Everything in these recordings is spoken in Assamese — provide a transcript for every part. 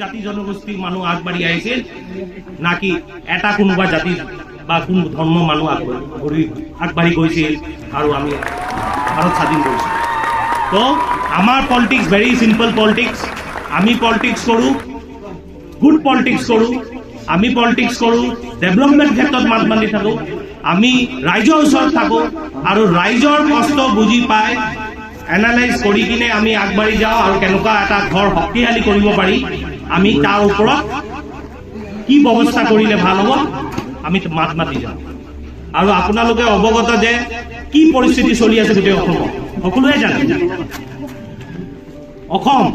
জাতি জনগোষ্ঠীৰ মানুহ আগবাঢ়ি আহিছিল নাকি এটা কোনোবা জাতি বা কোন ধৰ্ম মানুহ আগবাঢ়ি গৈছিল আৰু আমি ভাৰত স্বাধীন কৰিছোঁ। তো আমাৰ পলিটিক্স ভেৰি চিম্পল পলিটিক্স। আমি পলিটিক্স কৰোঁ, গুড পলিটিক্স কৰোঁ। আমি পলিটিক্স কৰোঁ, ডেভেলপমেণ্ট ক্ষেত্ৰত মাত বান্ধি থাকোঁ। আমি ৰাইজৰ ওচৰত থাকোঁ আৰু ৰাইজৰ কষ্ট বুজি পাই এনালাইজ কৰি কিনে আমি আগবাঢ়ি যাওঁ আৰু কেনেকুৱা এটা ঘৰ শক্তিশালী কৰিব পাৰি আমি তাৰ ওপৰত কি ব্যৱস্থা কৰিলে ভাল হ'ব আমি মাত মাতি যাওঁ। আৰু আপোনালোকে অৱগত যে কি পৰিস্থিতি চলি আছে গোটেই অসমত সকলোৱে জানে। অসম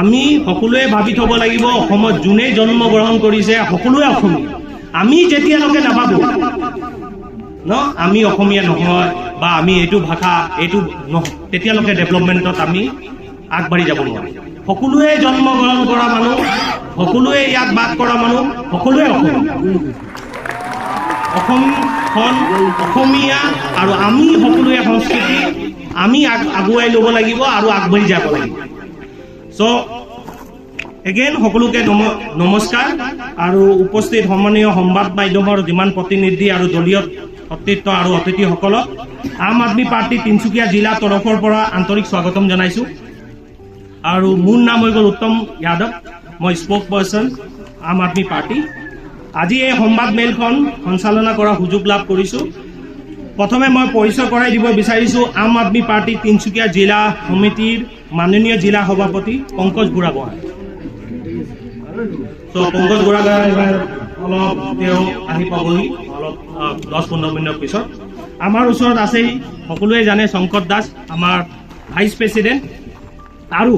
আমি সকলোৱে ভাবি থ'ব লাগিব, অসমত যোনে জন্মগ্ৰহণ কৰিছে সকলোৱে অসমীয়া। আমি যেতিয়ালৈকে নাভাবোঁ আমি অসমীয়া নহয় বা আমি এইটো ভাষা এইটো নহয়, তেতিয়ালৈকে ডেভেলপমেণ্টত আমি আগবাঢ়ি যাব নোৱাৰোঁ। সকলোৱে জন্মগ্ৰহণ কৰা মানুহ, সকলোৱে ইয়াত বাস কৰা মানুহ, সকলোৱে অসমখন অসমীয়া আৰু আমি সকলোৱে সংস্কৃতি আমি আগুৱাই ল'ব লাগিব আৰু আগবাঢ়ি যাব লাগিব। চ' এগেইন সকলোকে নমস্কাৰ আৰু উপস্থিত সন্মানীয় সংবাদ মাধ্যমৰ যিমান প্ৰতিনিধি আৰু দলীয় নেতৃত্ব আৰু অতিথিসকলক আম আদমি পাৰ্টি তিনিচুকীয়া জিলা তৰফৰ পৰা আন্তৰিক স্বাগতম জনাইছোঁ। আৰু মোৰ নাম হৈ গ'ল উত্তম যাদৱ, মই স্প'ক পাৰ্চন আম আদমি পাৰ্টি। আজি এই সংবাদ মেলখন সঞ্চালনা কৰাৰ সুযোগ লাভ কৰিছোঁ। প্ৰথমে মই পৰিচয় কৰাই দিব বিচাৰিছোঁ আম আদমি পাৰ্টি তিনিচুকীয়া জিলা সমিতিৰ মাননীয় জিলা সভাপতি পংকজ বুঢ়াগোহাঁই। তো পংকজ বুঢ়াগোহাঁই অলপ তেওঁ আহি পাবহি অলপ 10-15 মিনিটৰ পিছত। আমাৰ ওচৰত আছেই সকলোৱে জানে শংকৰ দাস, আমাৰ ভাইচ প্ৰেচিডেণ্ট আৰু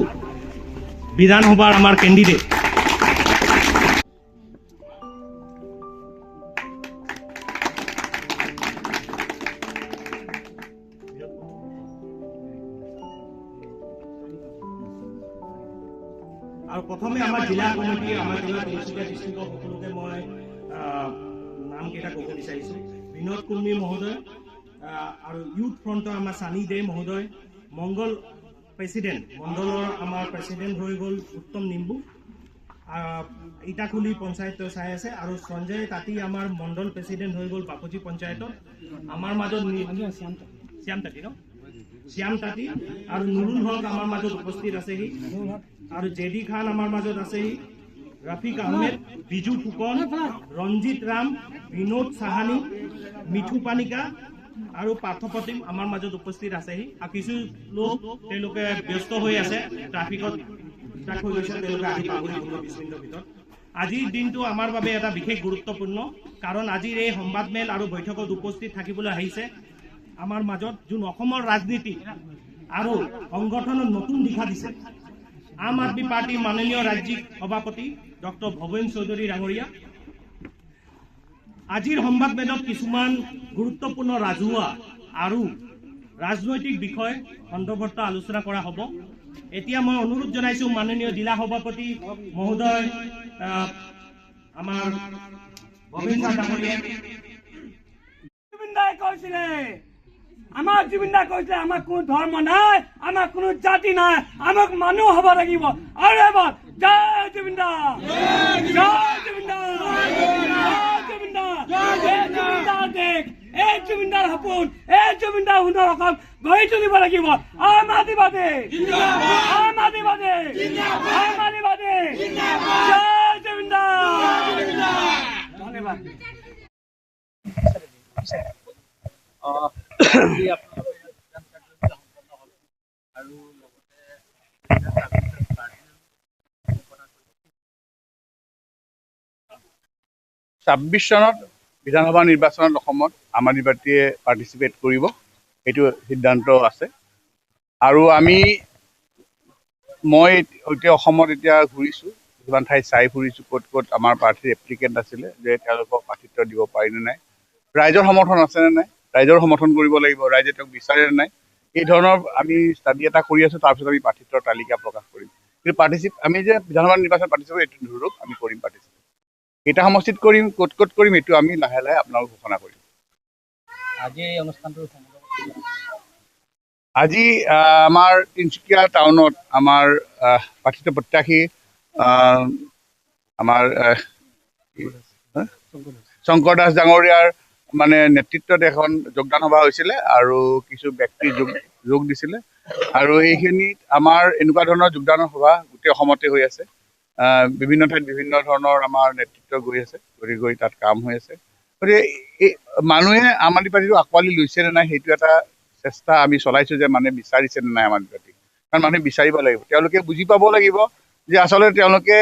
বিধানসভাৰ আমাৰ কেণ্ডিডেট। আৰু প্ৰথমে আমাৰ জিলা কমিটি, আমাৰ জিলা তিনিচুকীয়া ডিষ্ট্ৰিক্টৰ সকলোকে মই নামকেইটা ক'ব বিচাৰিছোঁ। বিনোদ কুৰ্মী মহোদয় আৰু ইউথ ফ্ৰণ্টৰ আমাৰ ছানী দে মহোদয়, মংগল প্ৰেচিডেণ্ট, মণ্ডলৰ আমাৰ প্ৰেচিডেণ্ট হৈ গ'ল উত্তম নিম্বু, ইটাখুলি পঞ্চায়ত চাই আছে, আৰু সঞ্জয় তাঁতী আমাৰ মণ্ডল প্ৰেচিডেণ্ট হৈ গ'ল বাপুজী পঞ্চায়তত। আমাৰ মাজত শ্যাম তাঁতী আৰু নুৰুল হক আমাৰ মাজত উপস্থিত আছেহি, আৰু জেডি খান আমাৰ মাজত আছেহি, ৰফিক আহমেদ, বিজু ফুকন, ৰঞ্জিত ৰাম, বিনোদ চাহানী, মিঠু পানিকা আৰু পাৰ্থপ্ৰতিম আমাৰ মাজত উপস্থিত আছেহি। আৰু কিছু লোক তেওঁলোকে ব্যস্ত হৈ আছে, ট্ৰাফিকত ষ্ট্ৰাক হৈ গৈছে, তেওঁলোকে আহি পাবহি 15-20 মিনিটৰ ভিতৰত। আজিৰ দিনটো আমাৰ বাবে এটা বিশেষ গুৰুত্বপূৰ্ণ, কাৰণ আজিৰ এই সংবাদমেল আৰু বৈঠকত উপস্থিত থাকিবলৈ আহিছে আমাৰ মাজত যোন অসমৰ ৰাজনীতি আৰু সংগঠনৰ নতুন দিশা দিছে আম আদমি পাৰ্টিৰ মাননীয় ৰাজ্যিক সভাপতি ডক্টৰ ভৱেন চৌধুৰী ডাঙৰীয়া। আজিৰ সংবাদমেলত কিছুমান গুৰুত্বপূৰ্ণ ৰাজহুৱা আৰু ৰাজনৈতিক বিষয় সন্দৰ্ভত আলোচনা কৰা হ'ব। এতিয়া মই অনুৰোধ জনাইছোঁ মাননীয় জিলা সভাপতি মহোদয় আমাৰ ভৱেন ছাৰ ডাঙৰীয়া। আমাৰ জুবিন দাই কৈছিলে আমাৰ কোনো ধৰ্ম নাই, আমাৰ কোনো জাতি নাই, আমাক মানুহ হ'ব লাগিব। আৰু এবাৰ জয় জুবিন দা, জয় জুবিন দা, জয় জুবিন দা, এই জুবিন দাৰ দেশ, এই জুবিন দাৰ সপোন, এই জুবিন দাৰ সুন্দৰ অসম গঢ়ি তুলিব লাগিব। আম আদিবাদী, আম আদিবাদী, আম আদিবাদী, জয় জুবিন দা। ধন্যবাদ। আৰু 26 চনত বিধানসভা নিৰ্বাচনত অসমত আম আদমি পাৰ্টীয়ে পাৰ্টিচিপেট কৰিব, এইটো সিদ্ধান্ত আছে। আৰু মই এতিয়া অসমত এতিয়া ঘূৰিছোঁ, কিছুমান ঠাই চাই ফুৰিছোঁ ক'ত ক'ত আমাৰ প্ৰাৰ্থীৰ এপ্লিকেণ্ট আছিলে, যে তেওঁলোকক প্ৰাৰ্থিত্ব দিব পাৰিনে নাই, ৰাইজৰ সমৰ্থন আছেনে নাই, ৰাইজৰ সমৰ্থন কৰিব লাগিব, ৰাইজে তেওঁক বিচাৰেনে নাই, এই ধৰণৰ আমি ষ্টাডি এটা কৰি আছোঁ। তাৰপিছত আমি প্ৰাৰ্থিত্বৰ তালিকা প্ৰকাশ কৰিম। কিন্তু আমি যে বিধানসভা নিৰ্বাচনত পাৰ্টিচিপেট এইটো ধৰক আমি কৰিম পাৰ্টিচিপেট, কেইটা সমষ্টিত কৰিম, ক'ত ক'ত কৰিম, এইটো আমি লাহে লাহে আপোনালোকক ঘোষণা কৰিম। আজি এই অনুষ্ঠানটো আজি আমাৰ তিনিচুকীয়া টাউনত আমাৰ প্ৰাৰ্থিত্ব প্ৰত্যাশী আমাৰ শংকৰ দাস ডাঙৰীয়াৰ মানে নেতৃত্বত এখন যোগদান সভা হৈছিলে আৰু কিছু ব্যক্তি যোগ দিছিলে আৰু এইখিনিত আমাৰ এনেকুৱা ধৰণৰ যোগদানৰ সভা গোটেই অসমতে হৈ আছে বিভিন্ন ঠাইত বিভিন্ন ধৰণৰ আমাৰ নেতৃত্ব গৈ আছে গৈ তাত কাম হৈ আছে গতিকে মানুহে আম আদমি পাৰ্টিটো আঁকোৱালি লৈছে নে নাই সেইটো এটা চেষ্টা আমি চলাইছোঁ যে মানুহে বিচাৰিছে নে নাই আম আদমি পাৰ্টি কাৰণ মানুহে বিচাৰিব লাগিব তেওঁলোকে বুজি পাব লাগিব যে আচলতে তেওঁলোকে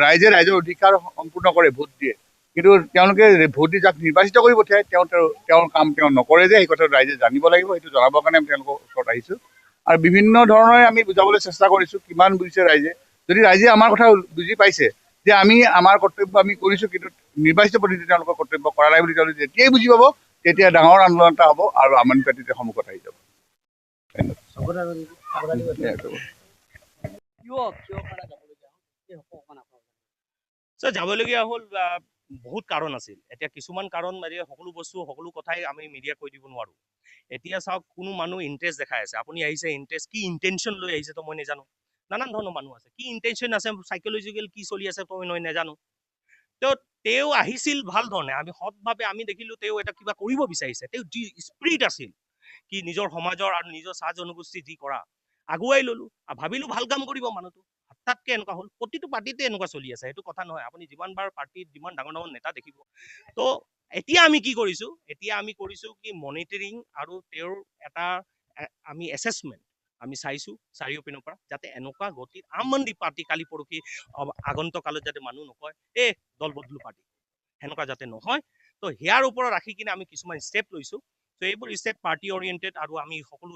ৰাইজে ৰাইজৰ অধিকাৰ সম্পূৰ্ণ কৰে ভোট দিয়ে কিন্তু তেওঁলোকে ভোট দি যাক নিৰ্বাচিত কৰি পঠিয়াই তেওঁৰ কাম নকৰে যে সেই কথাটো ৰাইজে জানিব লাগিব সেইটো জনাবৰ কাৰণে আমি তেওঁলোকৰ ওচৰত আহিছোঁ আৰু বিভিন্ন ধৰণে আমি বুজাবলৈ চেষ্টা কৰিছোঁ কিমান বুজিছে ৰাইজে যদি ৰাইজে আমাৰ কথা বুজি পাইছে যে আমি আমাৰ কৰ্তব্য আমি কৰিছোঁ কিন্তু নিৰ্বাচিত প্ৰতিনিধি তেওঁলোকৰ কৰ্তব্য কৰা নাই বুলি তেওঁলোকে যেতিয়াই বুজি পাব তেতিয়া ডাঙৰ আন্দোলন এটা হ'ব আৰু আম আদমি পাৰ্টি সন্মুখত আহি যাব যাবলগীয়া হ'ল বহুত কাৰণ আছিল এতিয়া কিছুমান কাৰণ সকলো বস্তু সকলো কথাই আমি মিডিয়াক কৈ দিব নোৱাৰো এতিয়া চাওক কোনো মানুহ ইণ্টাৰেষ্ট দেখাই আছে আপুনি আহিছে ইণ্টাৰেষ্ট কি ইণ্টেনশ্যন লৈ আহিছে তো মই নাজানো নানান ধৰণৰ মানুহ আছে কি ইণ্টেনশ্যন আছে চাইকলজিকেল কি চলি আছে তো মই নাজানো তো তেওঁ আহিছিল ভাল ধৰণে আমি সৎভাৱে আমি দেখিলোঁ তেওঁ এটা কিবা কৰিব বিচাৰিছে তেওঁ যি স্পিৰিট আছিল কি নিজৰ সমাজৰ আৰু নিজৰ চাহ জনগোষ্ঠী যি কৰা আগুৱাই ল'লোঁ আৰু ভাবিলোঁ ভাল কাম কৰিব মানুহটো হঠাৎকে এনেকুৱা হ'ল প্ৰতিটো পাৰ্টিতে এনেকুৱা চলি আছে সেইটো কথা নহয় আপুনি যিমানবাৰ পাৰ্টিত যিমান ডাঙৰ ডাঙৰ নেতা দেখিব তো এতিয়া আমি কি কৰিছোঁ এতিয়া আমি কৰিছোঁ কি মনিটৰিং আৰু তেওঁৰ এটা আমি এছেছমেণ্ট আমি চাইছোঁ চাৰিওপিনৰ পৰা যাতে এনেকুৱা গতিত আম আদমি পাৰ্টি কালি পৰহি আগন্তুক কালত যাতে মানুহ নকয় দল বদলু পাৰ্টি সেনেকুৱা যাতে নহয় তো সেয়াৰ ওপৰত ৰাখি কিনে আমি কিছুমান ষ্টেপ লৈছোঁ তো এইবোৰ ষ্টেপ পাৰ্টি অৰিয়েণ্টেড আৰু আমি সকলো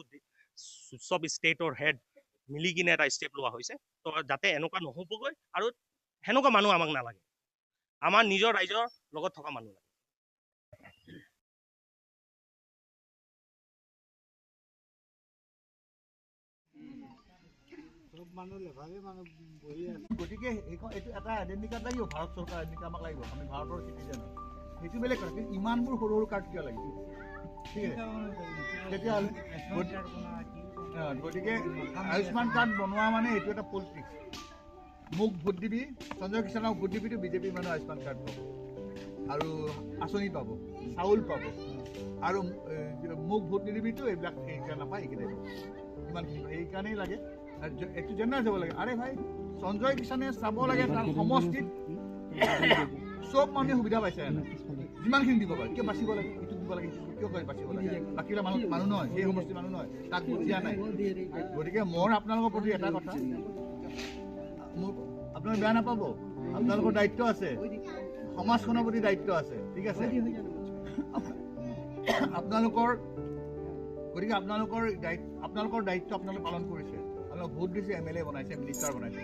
চব ষ্টেটৰ হেড মিলি কিনে এটা ষ্টেপ লোৱা হৈছে তো যাতে এনেকুৱা নহ'বগৈ আৰু সেনেকুৱা মানুহ আমাক নালাগে আমাৰ নিজৰ ৰাইজৰ লগত থকা মানুহ লাগে গতিকে এইটো এটা আইডেণ্টি কাৰ্ড লাগিব ভাৰত চৰকাৰ আইডেণ্টি কাৰ্ড আমাক লাগিব আমি ভাৰতৰ চিটিজেন সেইটো বেলেগ কথা কিন্তু ইমানবোৰ সৰু সৰু কাৰ্ড কিয় লাগিব ঠিক আছে তেতিয়াহ'লে গতিকে আয়ুষ্মান কাৰ্ড বনোৱা মানে এইটো এটা পলিটিক্স মোক ভোট দিবি সঞ্জয় কিষাণক ভোট দিবিতো বিজেপিৰ মানুহ আয়ুষ্মান কাৰ্ড পাব আৰু আঁচনি পাব চাউল পাব আৰু মোক ভোট নিদিবিতো এইবিলাক এইকেইটা নাপায় এইকেইটাই পাব ইমানখিনি সেইকাৰণেই লাগে এইটো জেনেৰেল যাব লাগে আৰে ভাই সঞ্জয় কিষাণে চাব লাগে তাৰ সমষ্টিত চব মানুহে সুবিধা পাইছে যিমানখিনি দিব পাৰে কিয় বাচিব লাগে ইটো দিব লাগে কিয় কয় বাচিব লাগে বাকীবিলাক মানুহ নহয় সেই সমষ্টিৰ মানুহ নহয় তাক ভোট দিয়া নাই গতিকে মোৰ আপোনালোকৰ প্ৰতি এটা কথা মোক আপোনালোকে বেয়া নাপাব আপোনালোকৰ দায়িত্ব আছে সমাজখনৰ প্ৰতি দায়িত্ব আছে ঠিক আছে আপোনালোকৰ গতিকে আপোনালোকৰ দায়িত্ব আপোনালোকে পালন কৰিছে আপোনালোকে ভোট দিছে MLA বনাইছে মিনিষ্টাৰ বনাইছে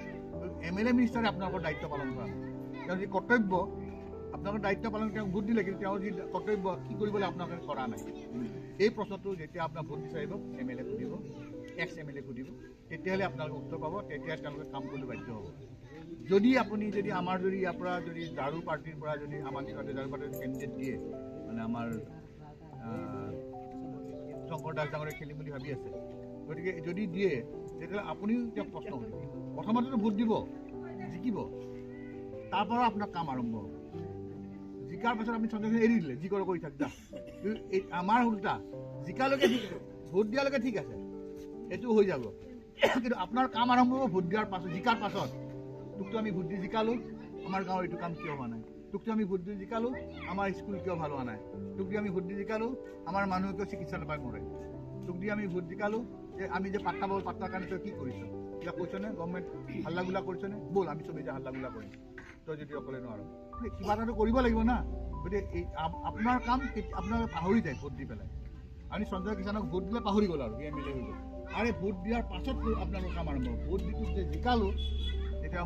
MLA মিনিষ্টাৰে আপোনালোকৰ দায়িত্ব পালন কৰা নাই তেওঁৰ যি কৰ্তব্য আপোনালোকৰ দায়িত্ব পালন তেওঁক ভোট দিলে কিন্তু তেওঁৰ যি কৰ্তব্য কি কৰিবলৈ আপোনালোকে কৰা নাই এই প্ৰশ্নটো যেতিয়া আপোনাৰ ভোট বিচাৰিব MLA সুধিব ex-MLA সুধিব তেতিয়াহ'লে আপোনালোকে উত্তৰ পাব তেতিয়া তেওঁলোকে কাম কৰিবলৈ বাধ্য হ'ব যদি আপুনি আমাৰ ইয়াৰ পৰা যদি দাৰু পাৰ্টিৰ পৰা যদি আমাৰ দাৰু পাৰ্টিৰ কেণ্ডিডেট দিয়ে মানে আমাৰ শংকৰ দাস ডাঙৰে খেলিম বুলি ভাবি আছে গতিকে যদি দিয়ে তেতিয়াহ'লে আপুনিও তেওঁক প্ৰশ্ন সুধিব প্ৰথমতেতো ভোট দিব জিকিব তাৰপৰা আপোনাৰ কাম আৰম্ভ হ'ব জিকাৰ পাছত আমি সঞ্জয় এৰি দিলে যি কৰি থাক যা আমাৰ উল্টা জিকালৈকে ঠিক ভোট দিয়ালৈকে ঠিক আছে সেইটো হৈ যাব কিন্তু আপোনাৰ কাম আৰম্ভ হ'ব ভোট দিয়াৰ পাছত জিকাৰ পাছত তোকতো আমি ভোট দি জিকালোঁ আমাৰ গাঁৱৰ এইটো কাম কিয় হোৱা নাই তোকতো আমি ভোট দি জিকালোঁ আমাৰ স্কুল কিয় ভাল হোৱা নাই তোক দি আমি ভোট দি জিকালোঁ আমাৰ মানুহে কিয় চিকিৎসা নাপায় মৰে তোক দি আমি ভোট জিকালোঁ যে আমি যে পাত্তা পাত্তাৰ কাৰণে তই কি কৰিছ কিবা কৈছনে গভৰ্ণমেণ্ট হাল্লা গোলা কৰিছনে ব'ল আমি চবেই যে হাল্লা গোলা কৰিম তই যদি অকলে নোৱাৰোঁ কিবা এটাতো কৰিব লাগিব না গতিকে এই আপোনাৰ কাম আপোনালোকে পাহৰি যায় ভোট দি পেলাই আমি সঞ্জয় কিষাণক ভোট দিলে পাহৰি গ'ল আৰু MLA হৈ গ'ল আৰে ভোট দিয়াৰ পাছত আপোনালোকৰ কাম আৰম্ভ ভোট দি তোক যে জিকালোঁ তেতিয়া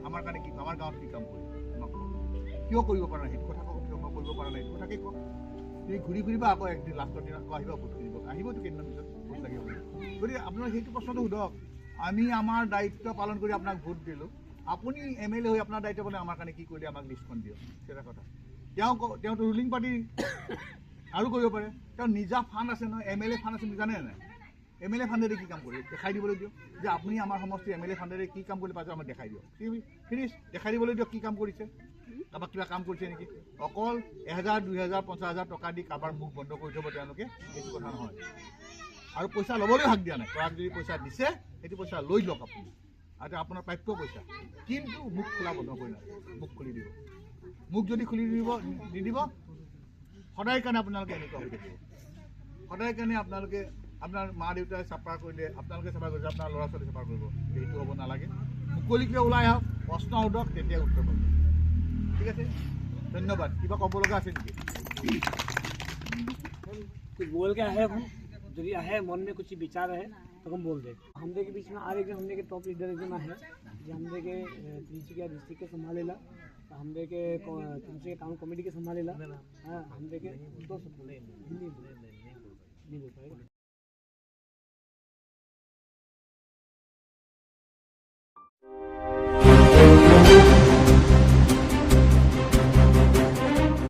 আমাৰ কাৰণে কি আমাৰ গাঁৱত কি কাম কৰিম কিয় কৰিব পৰা নাই সেইটো কথা কওক কিয় কৰিব পৰা নাই সেইটো কথাকে কওক তুমি ঘূৰি ফুৰিবা আকৌ একদিন লাষ্টৰ দিনা আকৌ আহিবা ভোট কৰিব আহিবতো কেইদিনমান পিছত ভোট লাগিব গতিকে আপোনালোকে সেইটো প্ৰশ্নটো সোধক আমি আমাৰ দায়িত্ব পালন কৰি আপোনাক ভোট দিলোঁ আপুনি MLA হৈ আপোনাৰ দায়িত্ব পালন আমাৰ কাৰণে কি কৰিলে আমাক লিষ্টখন দিয়ক সেইটো কথা তেওঁতো ৰুলিং পাৰ্টি আৰু কৰিব পাৰে তেওঁ নিজা ফাণ্ড আছে নহয় MLA ফাণ্ড আছে জানে নাই MLA ফাণ্ডেৰে কি কাম কৰি দেখাই দিবলৈ দিয়ক যে আপুনি আমাৰ সমষ্টি MLA ফাণ্ডেৰে কি কাম কৰি পাইছে আমাক দেখাই দিয়ক ফিনিছ দেখাই দিবলৈ দিয়ক কি কাম কৰিছে কাৰোবাক কিবা কাম কৰিছে নেকি অকল 1000 2000 50,000 টকা দি কাৰোবাৰ মুখ বন্ধ কৰি থ'ব তেওঁলোকে সেইটো কথা নহয় আৰু পইচা ল'বলৈ হাক দিয়া নাই কাৰোবাক যদি পইচা দিছে সেইটো পইচা লৈ লওক আপুনি আৰু আপোনাৰ প্ৰাপ্য পইচা কিন্তু মুখ খোলা বন্ধ কৰি নাথাকে মুখ খুলি দিব মুখ যদি খুলি নিদিব সদায় কাৰণে আপোনালোকে এনেকুৱা হৈ থাকিব সদায় কাৰণে আপোনালোকে আপোনাৰ মা দেউতাই চাফা কৰিলে আপোনালোকে চাফা কৰিছে আপোনাৰ ল'ৰা ছোৱালী চাফা কৰিব সেইটো হ'ব নালাগে মুকলিকৈ ওলাই আহক প্ৰশ্ন সোধক তেতিয়া উত্তৰ পাব ঠিক আছে ধন্যবাদ কিবা ক'ব লগা আছে নেকি कुछ बोल के आए हम यदि आए मन में कुछ विचार है तो हम बोल दें हमदे के बीच में आ रहे हमदे के टॉप लीडर एक है जो हमदे के तिनसुकिया डिस्ट्रिक्ट के संभालेला हमदे के तिनसुकिया टाउन कमेटी के संभालेला हाँ हमदे के दो शब्द हिंदी नहीं बोल पाएगा